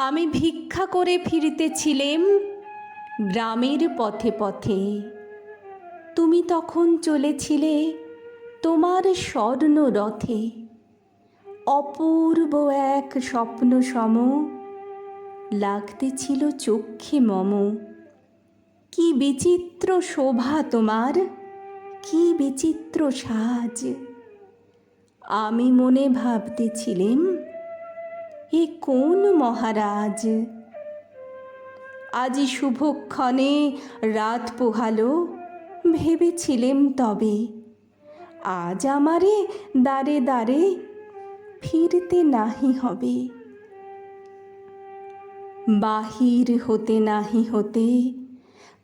আমি ভিক্ষা করে ফিরিতেছিলেম গ্রামের পথে পথে। তুমি তখন চলেছিলে তোমার স্বর্ণ রথে। অপূর্ব এক স্বপ্ন সম লাগতেছিল চক্ষে মম। কি বিচিত্র শোভা তোমার, কি বিচিত্র সাজ। আমি মনে ভাবতেছিলেম, এ কোন মহারাজ। আজি শুভক্ষণে রাত পোহালো, ভেবেছিলেম তবে আজ আমারে দ্বারে দ্বারে ফিরতে নাহি হবে। বাহির হতে নাহি হতে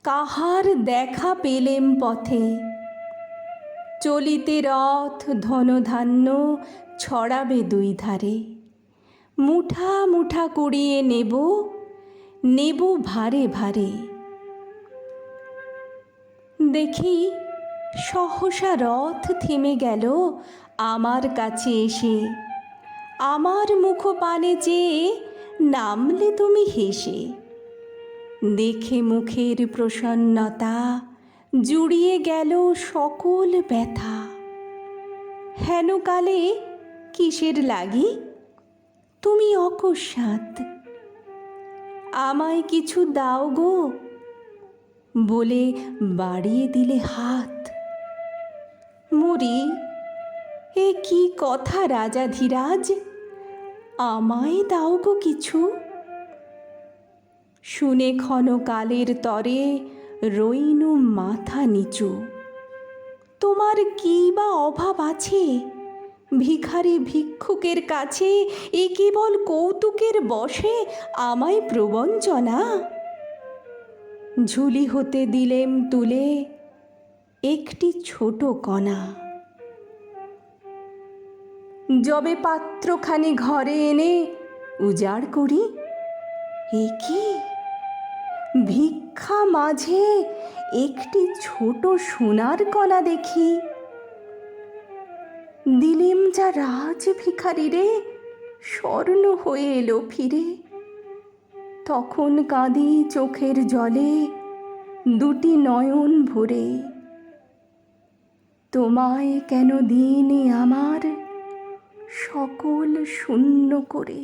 কাহার দেখা পেলেম পথে। চলিতে রথ ধনধান্য ছড়াবে দুই ধারে। মুঠা মুঠা কুড়িয়ে নেব, নেব ভারে ভারে। দেখি সহসা রথ থেমে গেল আমার কাছে এসে। আমার মুখপানে চেয়ে নামলে তুমি হেসে। দেখে মুখের প্রসন্নতা জুড়িয়ে গেল সকল ব্যথা। হেনকালে কিসের লাগি তুমি অকস্মাৎ আমায় কিছু দাও গো বলে বাড়িয়ে দিলে হাত। মরি, এ কি কথা রাজাধিরাজ, আমায় দাও গো কিছু। শুনে ক্ষণকালের তরে রইনু মাথা নিচু। তোমার কি বা অভাব আছে ভিখারি ভিক্ষুকের কাছে? এ কেবল কৌতুকের বশে আমায় প্রবঞ্চনা। ঝুলি হতে দিলেম তুলে একটি ছোট কণা। যবে পাত্রখানি ঘরে এনে উজাড় করি, এ কি ভিক্ষা মাঝে একটি ছোট সোনার কণা দেখি। দিলেম যা রাজ ভিখারিরে, স্বর্ণ হয়ে এলো ফিরে। তখন কাঁদি চোখের জলে দুটি নয়ন ভরে। তোমায় কেন দিইনি আমার সকল শূন্য করে।